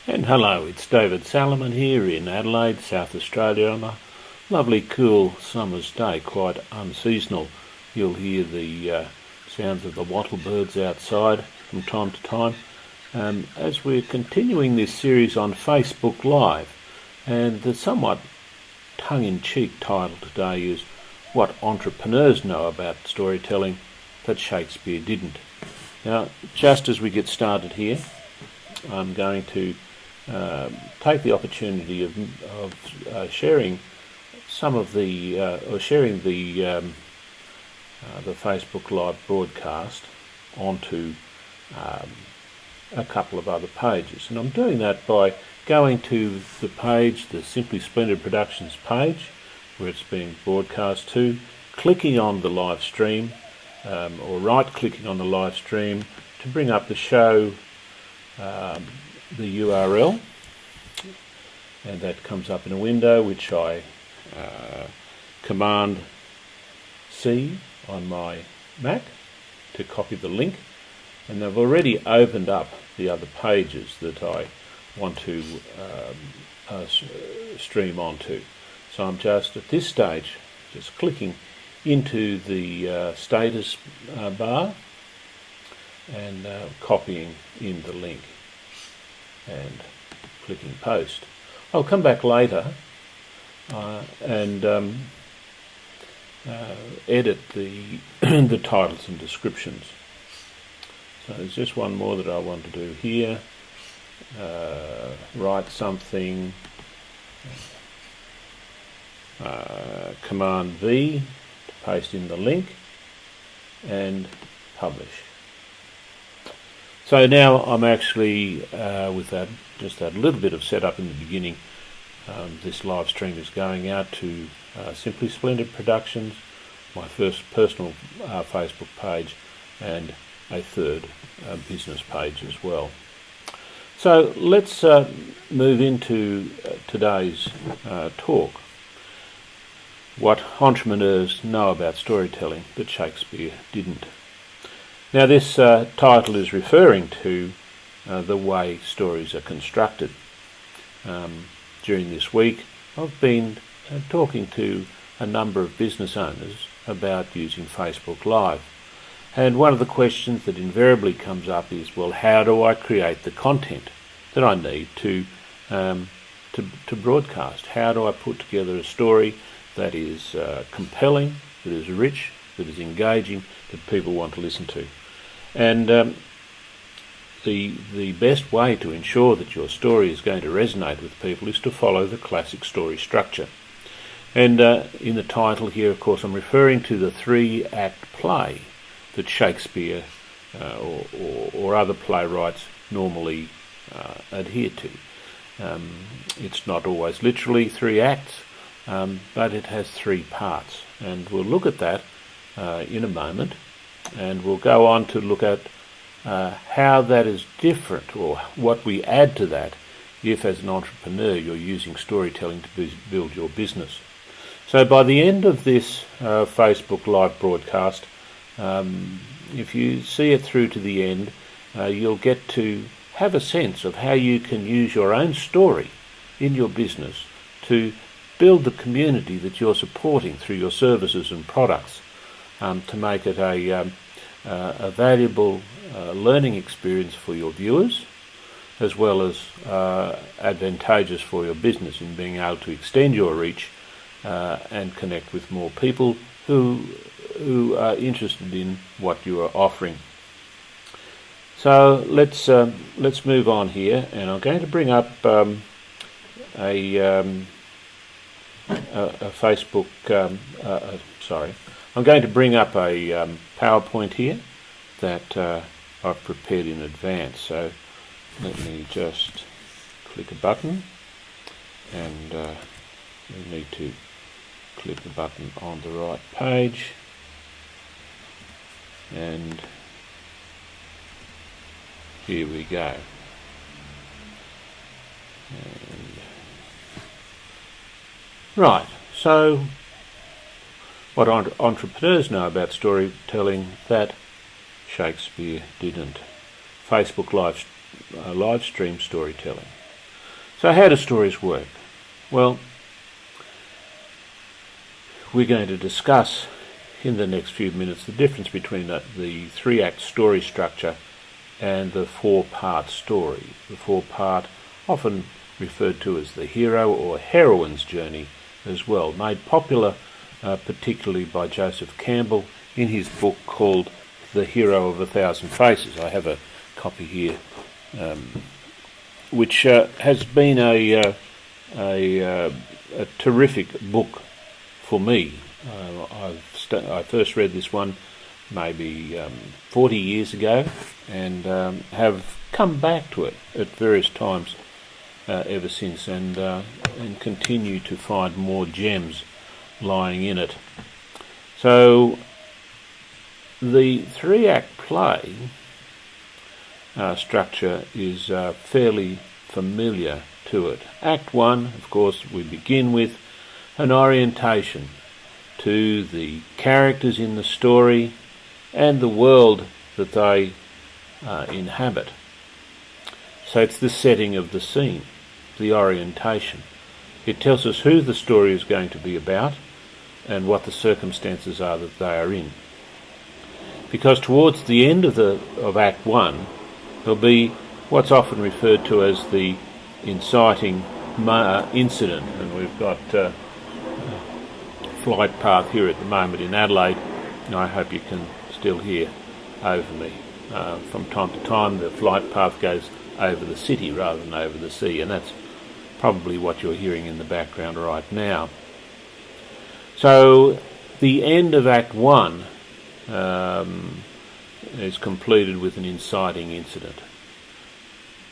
And hello, it's David Salomon here in Adelaide, South Australia on a lovely cool summer's day, quite unseasonal. You'll hear the sounds of the wattle birds outside from time to time as we're continuing this series on Facebook Live. And the somewhat tongue-in-cheek title today is What Entrepreneurs Know About Storytelling That Shakespeare Didn't. Now, just as we get started here, I'm going to take the opportunity of sharing some of the Facebook Live broadcast onto a couple of other pages, and I'm doing that by going to the page, the Simply Splendid Productions page, where it's being broadcast to, clicking on the live stream, or right-clicking on the live stream to bring up the show. The URL, and that comes up in a window which I Command C on my Mac to copy the link, and I've already opened up the other pages that I want to stream onto. So I'm just at this stage just clicking into the status bar and copying in the link and clicking post. I'll come back later and edit the the titles and descriptions. So there's just one more that I want to do here. Write something, Command V to paste in the link and publish. So now I'm actually, with that, just that little bit of setup in the beginning, this live stream is going out to Simply Splendid Productions, my first personal Facebook page, and a third business page as well. So let's move into today's talk. What entrepreneurs know about storytelling that Shakespeare didn't. Now this title is referring to the way stories are constructed. During this week I've been talking to a number of business owners about using Facebook Live, and one of the questions that invariably comes up is, well, how do I create the content that I need to broadcast? How do I put together a story that is compelling, that is rich, that is engaging, that people want to listen to? And the best way to ensure that your story is going to resonate with people is to follow the classic story structure. And in the title here, of course, I'm referring to the three-act play that Shakespeare or other playwrights normally adhere to. It's not always literally three acts, but it has three parts, and we'll look at that in a moment. And we'll go on to look at how that is different, or what we add to that if, as an entrepreneur, you're using storytelling to build your business. So by the end of this Facebook Live broadcast, if you see it through to the end, you'll get to have a sense of how you can use your own story in your business to build the community that you're supporting through your services and products, to make it a valuable learning experience for your viewers, as well as advantageous for your business in being able to extend your reach and connect with more people who are interested in what you are offering. So let's move on here, and I'm going to bring up a Facebook. I'm going to bring up a PowerPoint here that I've prepared in advance. So let me just click a button, and we need to click the button on the right page, and here we go. And right, so what entrepreneurs know about storytelling that Shakespeare didn't. Facebook live stream storytelling. So how do stories work? Well, we're going to discuss in the next few minutes the difference between the three-act story structure and the four-part story. The four-part, often referred to as the hero or heroine's journey as well, made popular particularly by Joseph Campbell in his book called The Hero of a Thousand Faces. I have a copy here, which has been a terrific book for me. I first read this one maybe 40 years ago, and have come back to it at various times ever since, and continue to find more gems lying in it. So the three-act play structure is fairly familiar to it. Act 1, of course, we begin with an orientation to the characters in the story and the world that they inhabit. So it's the setting of the scene, the orientation. It tells us who the story is going to be about and what the circumstances are that they are in. Because towards the end of Act 1, there'll be what's often referred to as the inciting incident, and we've got flight path here at the moment in Adelaide, and I hope you can still hear over me. From time to time the flight path goes over the city rather than over the sea, and that's probably what you're hearing in the background right now. So the end of Act 1 is completed with an inciting incident,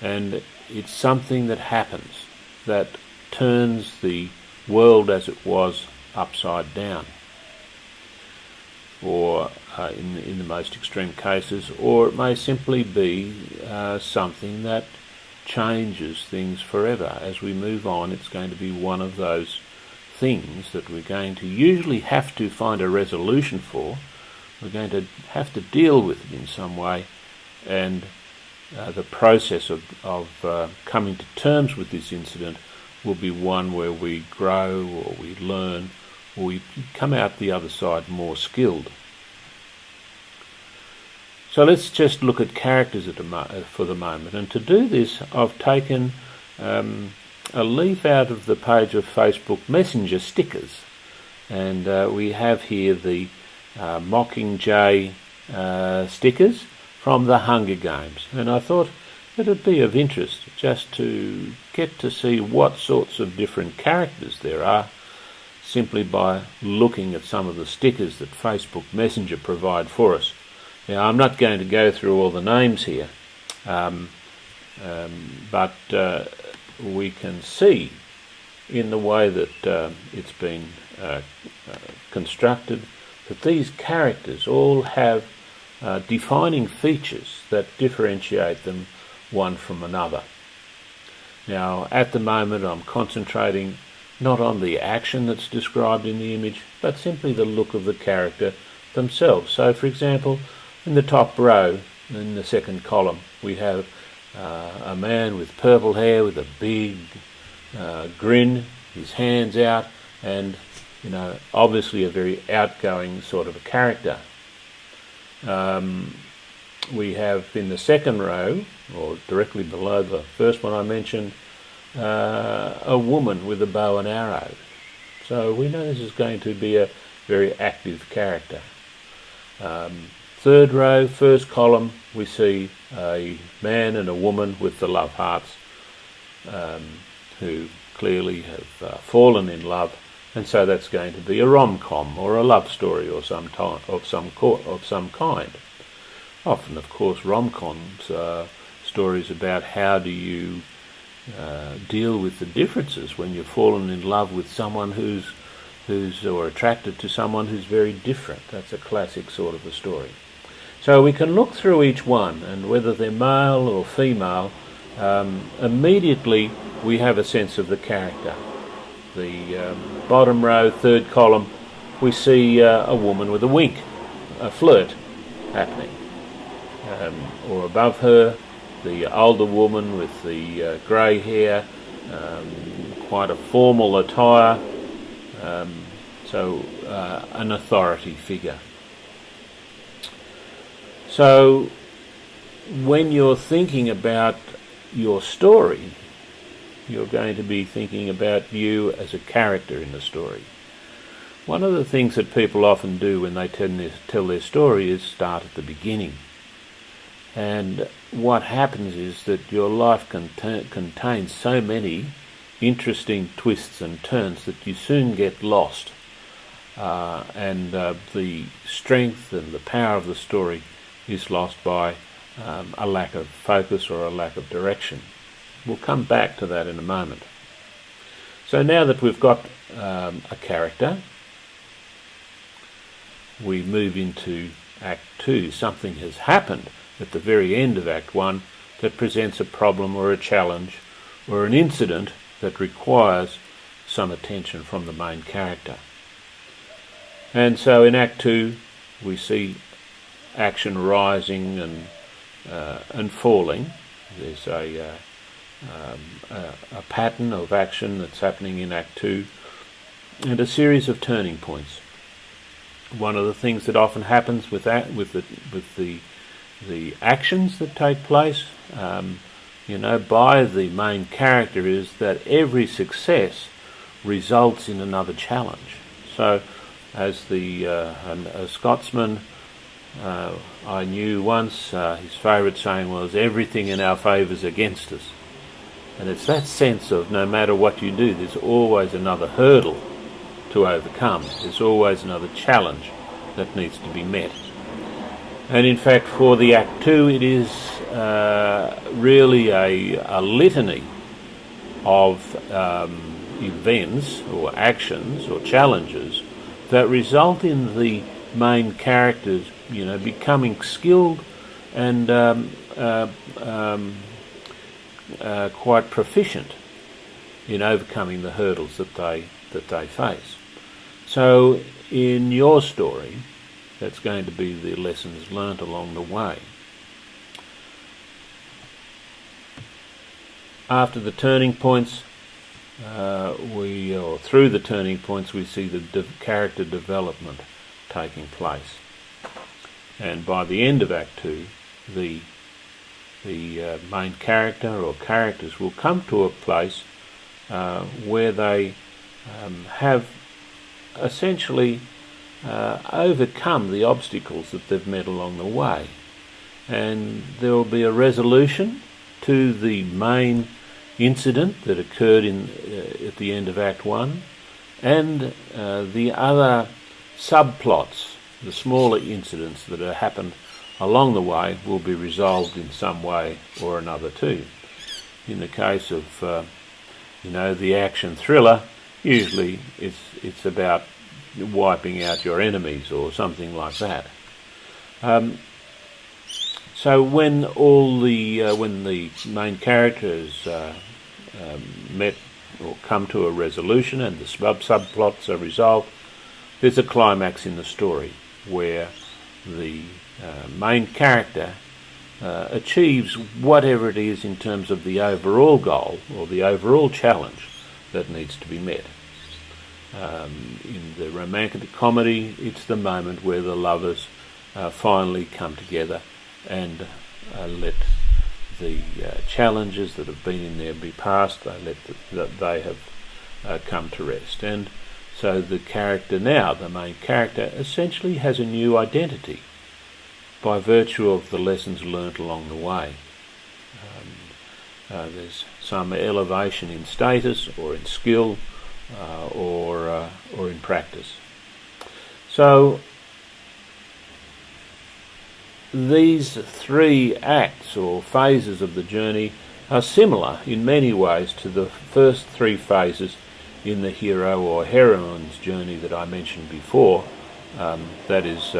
and it's something that happens that turns the world as it was upside down, or in the most extreme cases, or it may simply be something that changes things forever. As we move on, it's going to be one of those things that we're going to usually have to find a resolution for. We're going to have to deal with it in some way, and the process of coming to terms with this incident will be one where we grow, or we learn, or we come out the other side more skilled. So let's just look at characters for the moment, and to do this I've taken a leaf out of the page of Facebook Messenger stickers, and we have here the Mockingjay stickers from the Hunger Games, and I thought it'd be of interest just to get to see what sorts of different characters there are simply by looking at some of the stickers that Facebook Messenger provide for us. Now, I'm not going to go through all the names here, but we can see in the way that it's been constructed that these characters all have defining features that differentiate them one from another. Now, at the moment I'm concentrating not on the action that's described in the image, but simply the look of the character themselves. So, for example, in the top row, in the second column, we have a man with purple hair with a big grin, his hands out, and obviously a very outgoing sort of a character. We have in the second row, or directly below the first one I mentioned, a woman with a bow and arrow. So we know this is going to be a very active character. Third row, first column, we see a man and a woman with the love hearts, who clearly have fallen in love, and so that's going to be a rom-com or a love story or some kind. Often, of course, rom-coms are stories about how do you deal with the differences when you've fallen in love with someone who's or attracted to someone who's very different. That's a classic sort of a story. So we can look through each one, and whether they're male or female, immediately we have a sense of the character. The bottom row, third column, we see a woman with a wink, a flirt happening. Or above her, the older woman with the grey hair quite a formal attire, an authority figure. So when you're thinking about your story, you're going to be thinking about you as a character in the story. One of the things that people often do when they tell their story is start at the beginning. And what happens is that your life contains so many interesting twists and turns that you soon get lost. And the strength and the power of the story is lost by a lack of focus or a lack of direction. We'll come back to that in a moment. So now that we've got a character, we move into Act 2. Something has happened at the very end of Act 1 that presents a problem or a challenge or an incident that requires some attention from the main character. And so in Act 2 we see action rising and falling. There's a pattern of action that's happening in Act 2 and a series of turning points. One of the things that often happens with the actions that take place, by the main character, is that every success results in another challenge. So, as a Scotsman I knew once, his favourite saying was, "Everything in our favour is against us." And it's that sense of no matter what you do, there's always another hurdle to overcome. There's always another challenge that needs to be met. And in fact, for the Act 2, it is really a litany of events or actions or challenges that result in the main characters, becoming skilled and quite proficient in overcoming the hurdles that they face. So in your story, that's going to be the lessons learnt along the way. After the turning points, through the turning points, we see the character development taking place. And by the end of Act 2, the main character or characters will come to a place where they have essentially overcome the obstacles that they've met along the way. And there will be a resolution to the main incident that occurred at the end of Act 1, and the other subplots, the smaller incidents that have happened along the way, will be resolved in some way or another too. In the case of the action thriller, usually it's about wiping out your enemies or something like that. So when the main characters met or come to a resolution and the subplots are resolved, there's a climax in the story where the main character achieves whatever it is in terms of the overall goal or the overall challenge that needs to be met. In the romantic comedy, it's the moment where the lovers finally come together and let the challenges that have been in there be passed. They have come to rest. And so the character now, the main character, essentially has a new identity by virtue of the lessons learnt along the way. There's some elevation in status or in skill or in practice. So these three acts or phases of the journey are similar in many ways to the first three phases in the hero or heroine's journey that I mentioned before. That is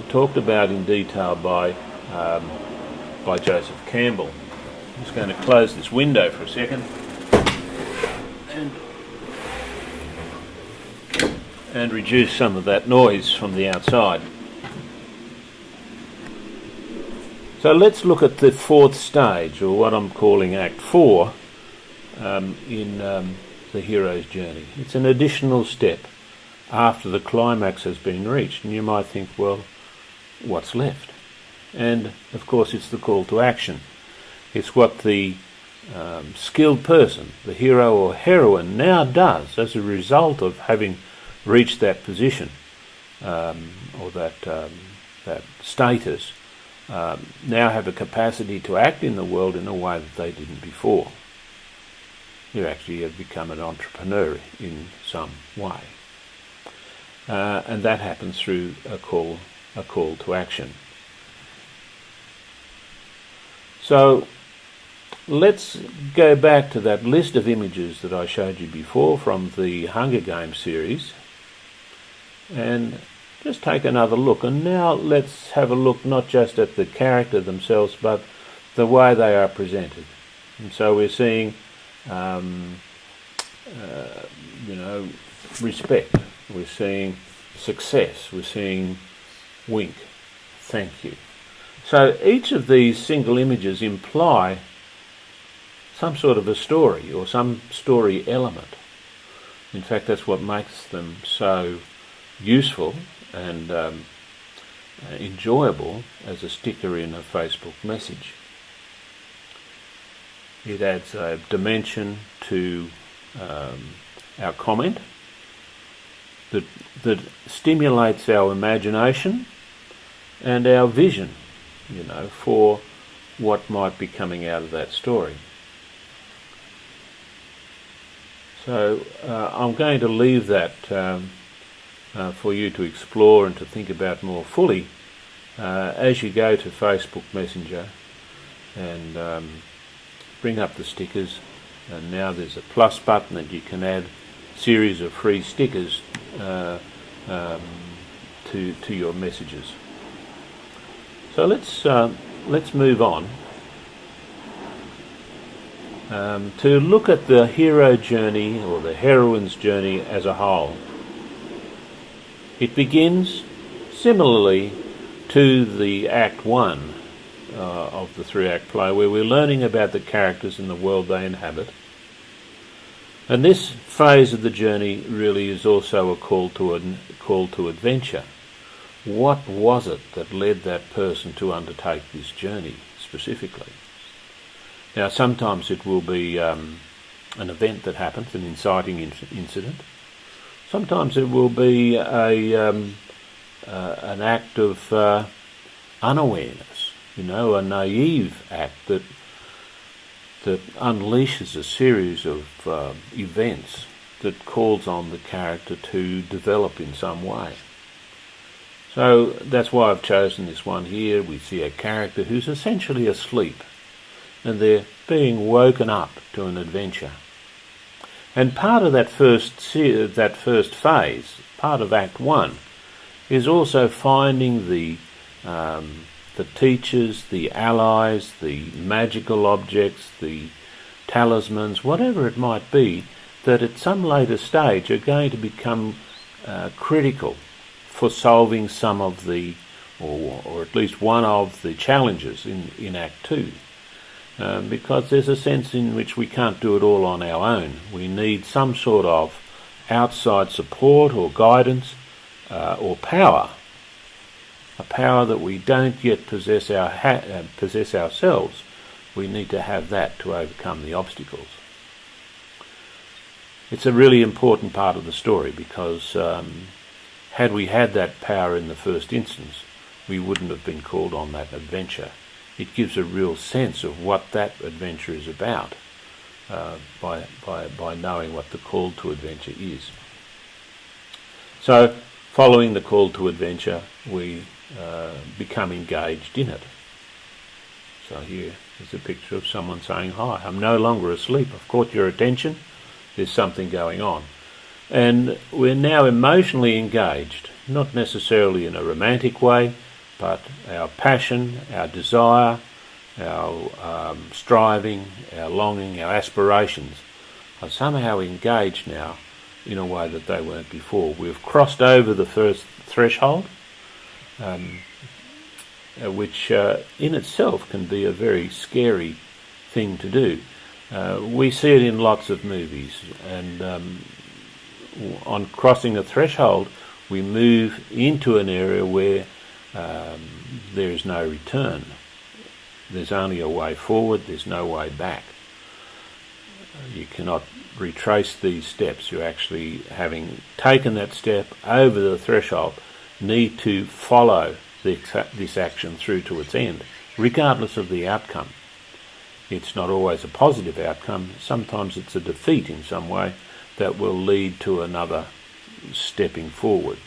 talked about in detail by Joseph Campbell. I'm just going to close this window for a second and reduce some of that noise from the outside. So let's look at the fourth stage, or what I'm calling Act 4, in the hero's journey. It's an additional step after the climax has been reached, and you might think, well, what's left? And of course it's the call to action. It's what the skilled person, the hero or heroine, now does as a result of having reached that position, or that status. Now have a capacity to act in the world in a way that they didn't before. You actually have become an entrepreneur in some way. And that happens through a call to action. So let's go back to that list of images that I showed you before from the Hunger Games series and just take another look. And now let's have a look not just at the character themselves, but the way they are presented. And so we're seeing, respect. We're seeing success. We're seeing wink. Thank you. So each of these single images imply some sort of a story or some story element. In fact, that's what makes them so useful and enjoyable as a sticker in a Facebook message. It adds a dimension to our comment that stimulates our imagination and our vision, for what might be coming out of that story. So I'm going to leave that for you to explore and to think about more fully as you go to Facebook Messenger and bring up the stickers. And now there's a plus button that you can add series of free stickers to your messages. So let's move on to look at the hero journey or the heroine's journey as a whole. It begins similarly to the Act 1 of the Threeact play, where we're learning about the characters and the world they inhabit. And this phase of the journey really is also a call to adventure. What was it that led that person to undertake this journey specifically? Now, sometimes it will be an event that happens, an inciting incident. Sometimes it will be an act of unawareness, a naive act that unleashes a series of events that calls on the character to develop in some way. So that's why I've chosen this one here. We see a character who's essentially asleep, and they're being woken up to an adventure. And part of that first phase, part of Act 1, is also finding the teachers, the allies, the magical objects, the talismans, whatever it might be, that at some later stage are going to become critical for solving some of the, or at least one of the challenges in Act 2. Because there's a sense in which we can't do it all on our own. We need some sort of outside support or guidance or power, a power that we don't yet possess ourselves. We need to have that to overcome the obstacles. It's a really important part of the story because had we had that power in the first instance, we wouldn't have been called on that adventure. It gives a real sense of what that adventure is about by knowing what the call to adventure is. So, following the call to adventure, we become engaged in it. So here is a picture of someone saying, "Hi, I'm no longer asleep. I've caught your attention. There's something going on." And we're now emotionally engaged, not necessarily in a romantic way, but our passion, our desire, our striving, our longing, our aspirations are somehow engaged now in a way that they weren't before. We've crossed over the first threshold, which in itself can be a very scary thing to do. We see it in lots of movies, and on crossing a threshold, we move into an area where there is no return. There's only a way forward, there's no way back. You cannot retrace these steps. You actually, having taken that step over the threshold, need to follow this action through to its end, regardless of the outcome. It's not always a positive outcome. Sometimes it's a defeat in some way that will lead to another stepping forward.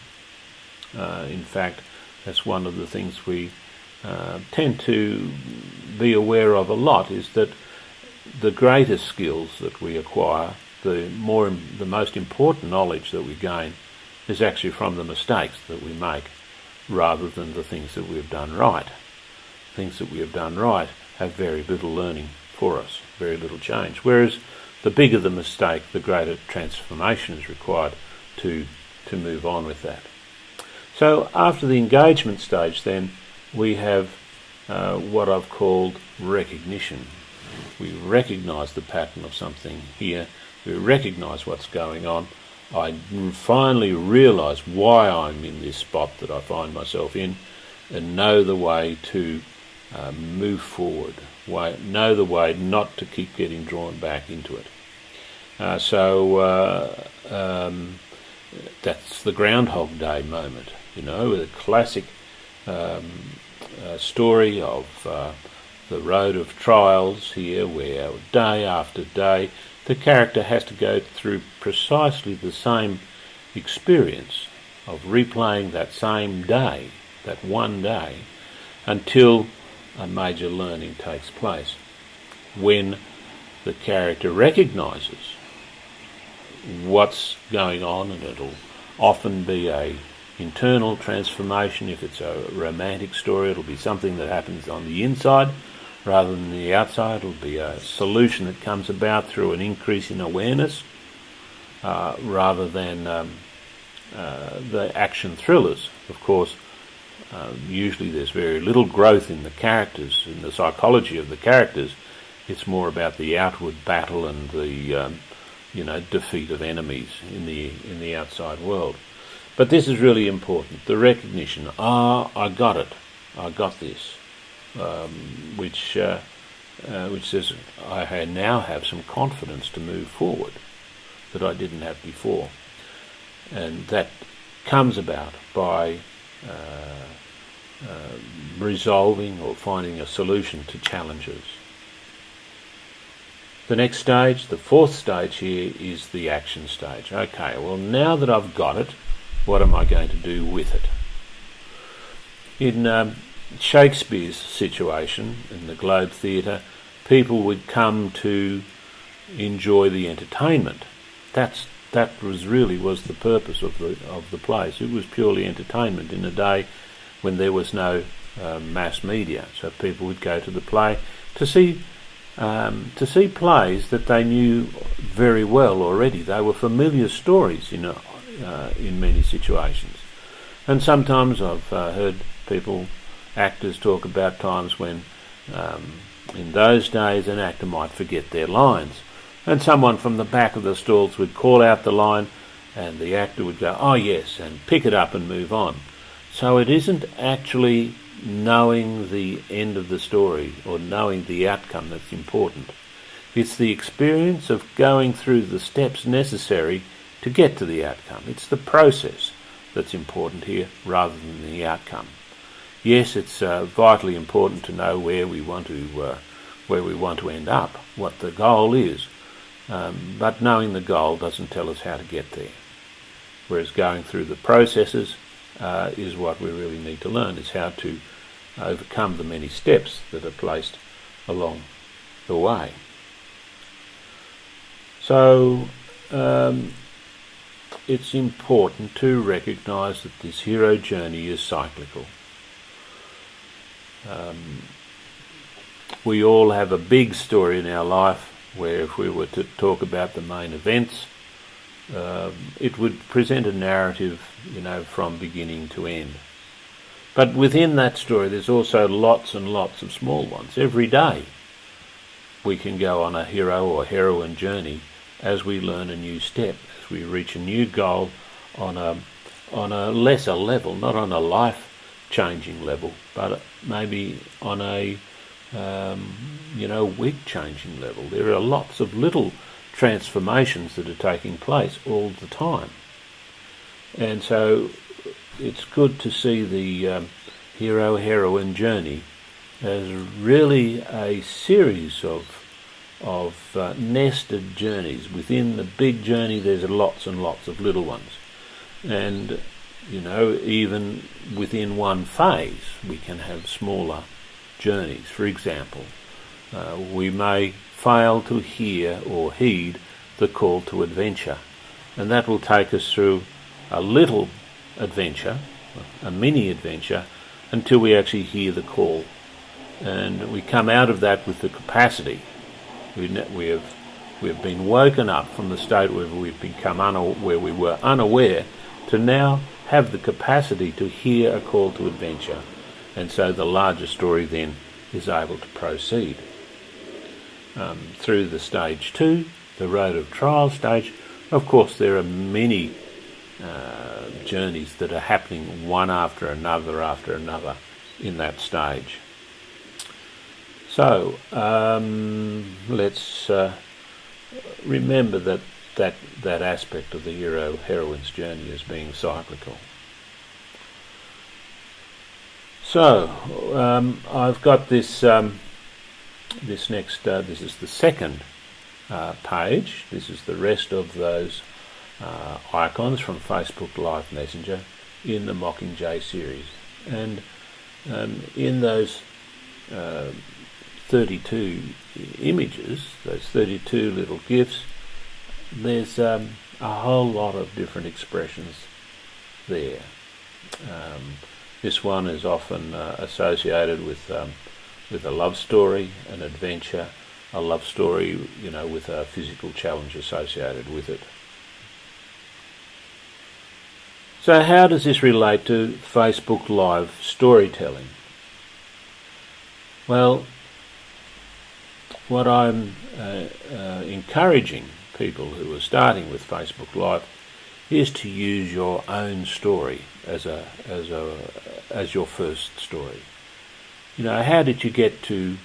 In fact, that's one of the things we tend to be aware of a lot, is that the greatest skills that we acquire, the most important knowledge that we gain, is actually from the mistakes that we make, rather than the things that we've done right. Things that we have done right have very little learning for us, very little change. Whereas the bigger the mistake, the greater transformation is required to move on with that. So after the engagement stage then, we have what I've called recognition. We recognise the pattern of something here, we recognise what's going on. I finally realise why I'm in this spot that I find myself in, and know the way to move forward, know the way not to keep getting drawn back into it. So that's the Groundhog Day moment, the classic story of the road of trials here, where day after day the character has to go through precisely the same experience of replaying that same day, that one day, until a major learning takes place, when the character recognises what's going on, and it'll often be a internal transformation. If it's a romantic story, it'll be something that happens on the inside rather than the outside. It'll be a solution that comes about through an increase in awareness, rather than the action thrillers. Of course, usually there's very little growth in the characters, in the psychology of the characters. It's more about the outward battle and the defeat of enemies in the outside world. But this is really important, the recognition. I got it. I got this. Which says I now have some confidence to move forward that I didn't have before. And that comes about by resolving or finding a solution to challenges. The next stage, the fourth stage here, is the action stage. Okay, well, now that I've got it, what am I going to do with it? In Shakespeare's situation in the Globe Theatre, people would come to enjoy the entertainment. That was the purpose of the plays. It was purely entertainment in a day when there was no mass media. So people would go to the play to see plays that they knew very well already. They were familiar stories, in many situations. And sometimes I've heard actors talk about times when, in those days, an actor might forget their lines, and someone from the back of the stalls would call out the line, and the actor would go, "Oh yes," and pick it up and move on. So it isn't actually knowing the end of the story or knowing the outcome that's important. It's the experience of going through the steps necessary to get to the outcome. It's the process that's important here rather than the outcome. Yes, it's vitally important to know where we want to end up, what the goal is, but knowing the goal doesn't tell us how to get there. Whereas going through the processes is what we really need to learn, is how to overcome the many steps that are placed along the way. So it's important to recognise that this hero journey is cyclical. We all have a big story in our life where, if we were to talk about the main events, it would present a narrative, from beginning to end. But within that story there's also lots and lots of small ones. Every day we can go on a hero or heroine journey as we learn a new step, as we reach a new goal on a lesser level, not on a life-changing level, but maybe on a week-changing level. There are lots of little transformations that are taking place all the time. And so it's good to see the hero-heroine journey as really a series of nested journeys. Within the big journey there's lots and lots of little ones. And, even within one phase we can have smaller journeys. For example, we may fail to hear or heed the call to adventure, and that will take us through a little adventure, a mini adventure, until we actually hear the call, and we come out of that with the capacity. We have been woken up from the state where we've become where we were unaware, to now have the capacity to hear a call to adventure, and so the larger story then is able to proceed. Through the stage 2, the road of trial stage, of course there are many journeys that are happening one after another in that stage. So let's remember that aspect of the hero-heroine's journey as being cyclical. So I've got this next. This is the second page. This is the rest of those icons from Facebook Live Messenger in the Mockingjay series, and in those 32 images, those 32 little GIFs, there's a whole lot of different expressions there. This one is often associated with a love story, an adventure, a love story, with a physical challenge associated with it. So how does this relate to Facebook Live storytelling? Well, what I'm encouraging people who are starting with Facebook Live is to use your own story as your first story. How did you get to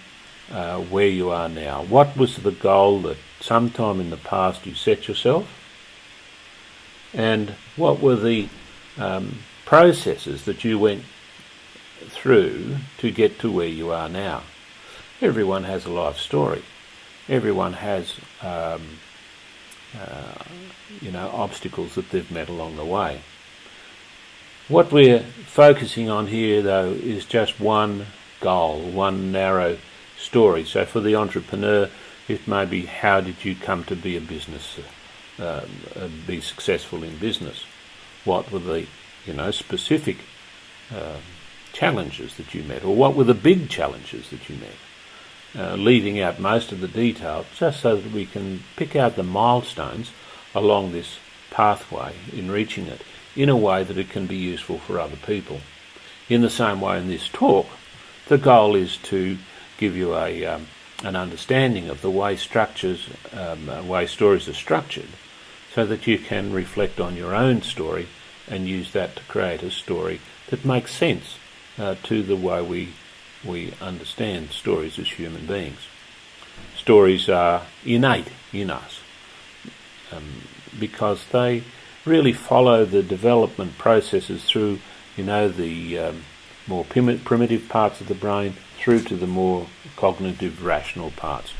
where you are now? What was the goal that sometime in the past you set yourself? And what were the processes that you went through to get to where you are now? Everyone has a life story. Everyone has obstacles that they've met along the way. What we're focusing on here, though, is just one goal, one narrow story. So for the entrepreneur, it may be, how did you come to be be successful in business? What were the specific challenges that you met, or what were the big challenges that you met? Leaving out most of the detail, just so that we can pick out the milestones along this pathway in reaching it in a way that it can be useful for other people. In the same way, in this talk, the goal is to give you an understanding of the way stories are structured, so that you can reflect on your own story and use that to create a story that makes sense to the way we understand stories as human beings. Stories are innate in us because they really follow the development processes through, the more primitive parts of the brain through to the more cognitive, rational parts.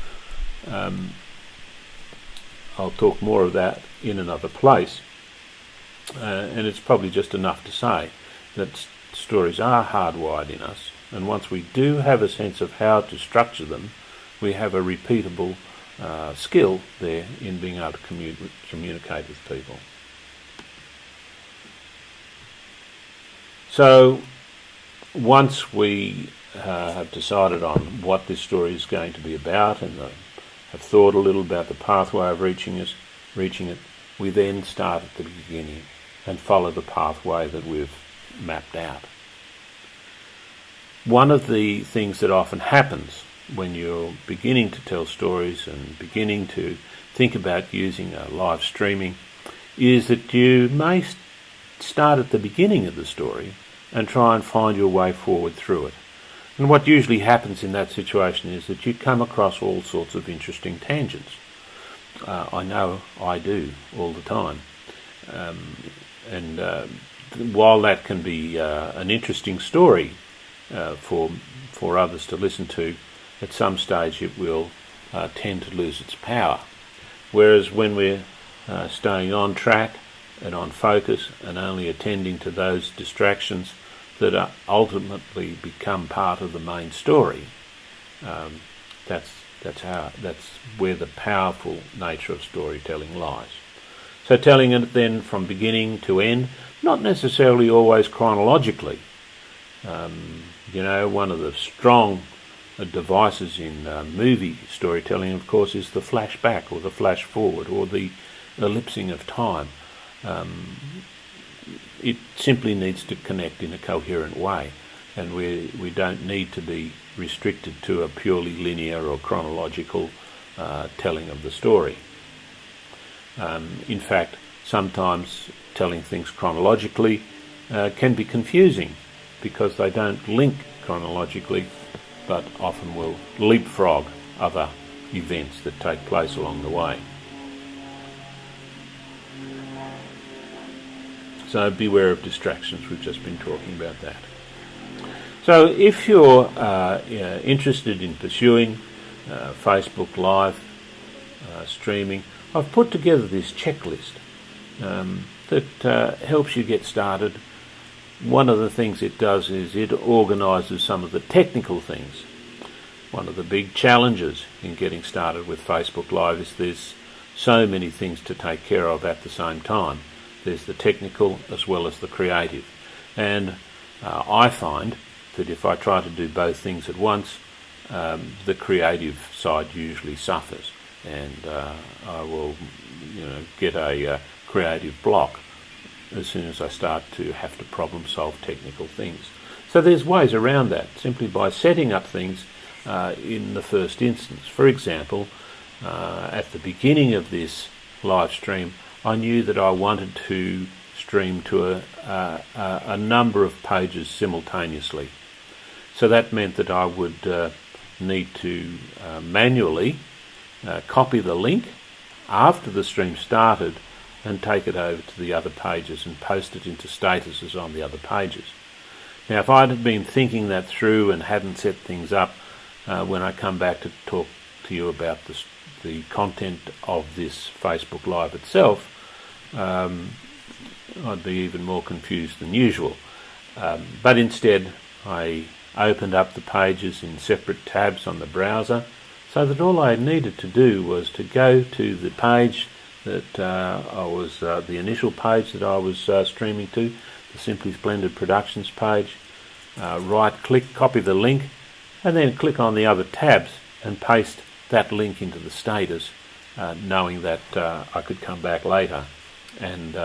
I'll talk more of that in another place. And it's probably just enough to say that stories are hardwired in us, and once we do have a sense of how to structure them, we have a repeatable skill there in being able to communicate with people. So once we have decided on what this story is going to be about and have thought a little about the pathway of reaching it, we then start at the beginning and follow the pathway that we've mapped out. one of the things that often happens when you're beginning to tell stories and beginning to think about using a live streaming is that you may start at the beginning of the story and try and find your way forward through it. And what usually happens in that situation is that you come across all sorts of interesting tangents. I know I do all the time. While that can be an interesting story for others to listen to, at some stage it will tend to lose its power. Whereas when we're staying on track and on focus and only attending to those distractions that ultimately become part of the main story, that's where the powerful nature of storytelling lies. So telling it then from beginning to end, not necessarily always chronologically. One of the strong devices in movie storytelling, of course, is the flashback or the flash forward or the ellipsing of time. It simply needs to connect in a coherent way, and we don't need to be restricted to a purely linear or chronological telling of the story. In fact, sometimes telling things chronologically can be confusing because they don't link chronologically, but often will leapfrog other events that take place along the way. So beware of distractions. We've just been talking about that. So if you're interested in pursuing Facebook Live streaming, I've put together this checklist that helps you get started. One of the things it does is it organises some of the technical things. One of the big challenges in getting started with Facebook Live is there's so many things to take care of at the same time. There's the technical as well as the creative. And I find that if I try to do both things at once, the creative side usually suffers, and I will get a creative block as soon as I start to have to problem solve technical things. So there's ways around that, simply by setting up things in the first instance. For example, at the beginning of this live stream, I knew that I wanted to stream to a number of pages simultaneously. So that meant that I would need to manually copy the link after the stream started and take it over to the other pages and post it into statuses on the other pages. Now, if I had been thinking that through and hadn't set things up, when I come back to talk to you about the content of this Facebook Live itself, I'd be even more confused than usual. But instead, I opened up the pages in separate tabs on the browser, so that all I needed to do was to go to the page that the initial page that I was streaming to, the Simply Splendid Productions page, right-click, copy the link, and then click on the other tabs and paste that link into the status, knowing that I could come back later and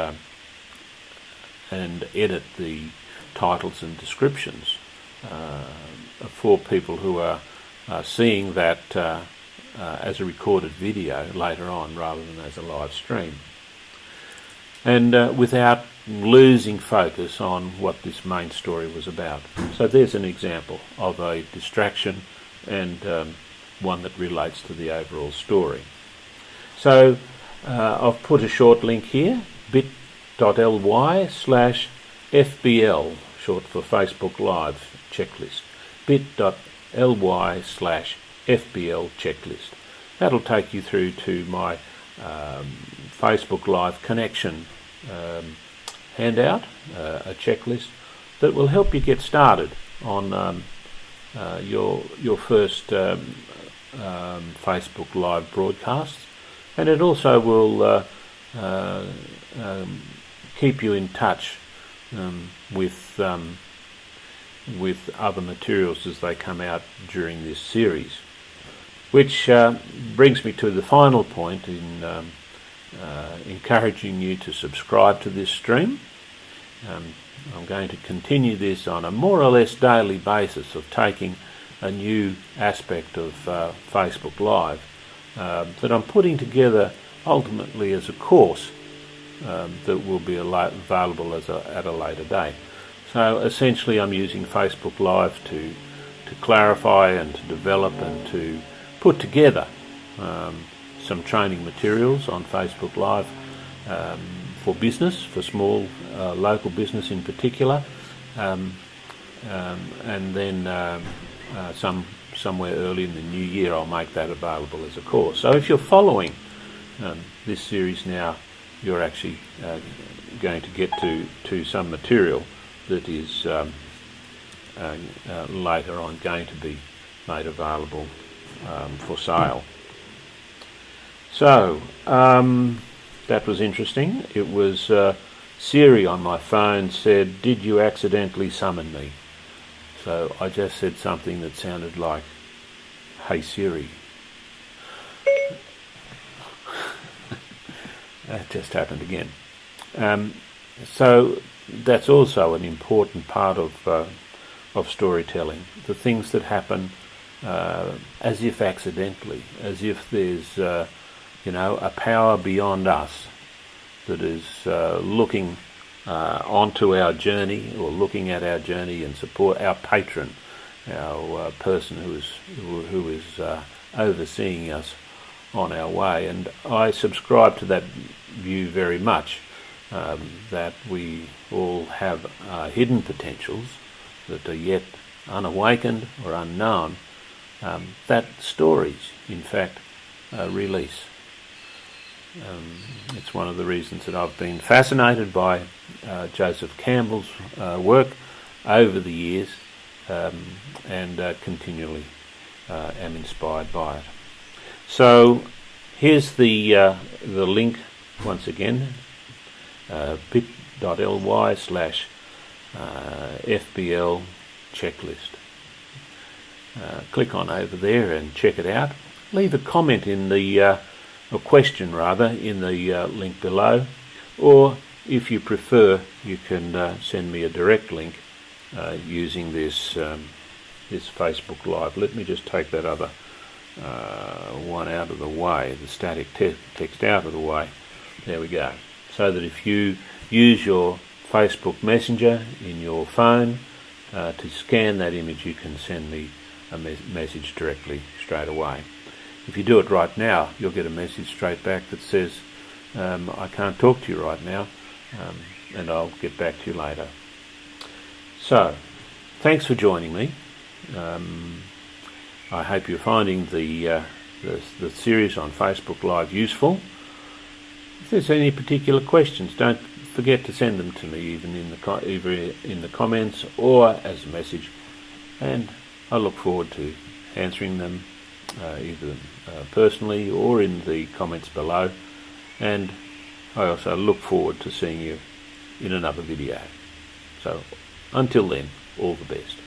edit the titles and descriptions for people who are seeing that as a recorded video later on rather than as a live stream, and without losing focus on what this main story was about. So there's an example of a distraction and one that relates to the overall story. So I've put a short link here, bit.ly/FBL, short for Facebook Live checklist, bit.ly/FBL checklist. That'll take you through to my Facebook Live connection handout, a checklist that will help you get started on your first Facebook Live broadcasts, and it also will keep you in touch with other materials as they come out during this series. Which brings me to the final point in encouraging you to subscribe to this stream. I'm going to continue this on a more or less daily basis of taking a new aspect of Facebook Live that I'm putting together ultimately as a course that will be available at a later date. So essentially I'm using Facebook Live to clarify and to develop and to put together some training materials on Facebook Live for business, for small local business in particular, and then somewhere early in the new year I'll make that available as a course. So if you're following this series now, you're actually going to get to some material that is later on going to be made available for sale. So that was interesting. It was Siri on my phone said, "Did you accidentally summon me?" So I just said something that sounded like, "Hey Siri." That just happened again. So that's also an important part of storytelling. The things that happen as if accidentally, as if there's a power beyond us that is looking onto our journey, or looking at our journey and support our patron, our person who is overseeing us on our way. And I subscribe to that view very much, that we all have hidden potentials that are yet unawakened or unknown, that stories in fact release. It's one of the reasons that I've been fascinated by Joseph Campbell's work over the years, and continually am inspired by it. So here's the link once again, bit.ly/FBL checklist. Click on over there and check it out. Leave a comment in the a question rather in the link below, or if you prefer you can send me a direct link using this Facebook Live. Let me just take that other one out of the way, the static text out of the way. There we go. So that if you use your Facebook Messenger in your phone to scan that image, you can send me a message directly straight away. If you do it right now, you'll get a message straight back that says, I can't talk to you right now, and I'll get back to you later. So, thanks for joining me. I hope you're finding the series on Facebook Live useful. If there's any particular questions, don't forget to send them to me, either in the comments or as a message, and I look forward to answering them either personally or in the comments below, and I also look forward to seeing you in another video. So until then, all the best.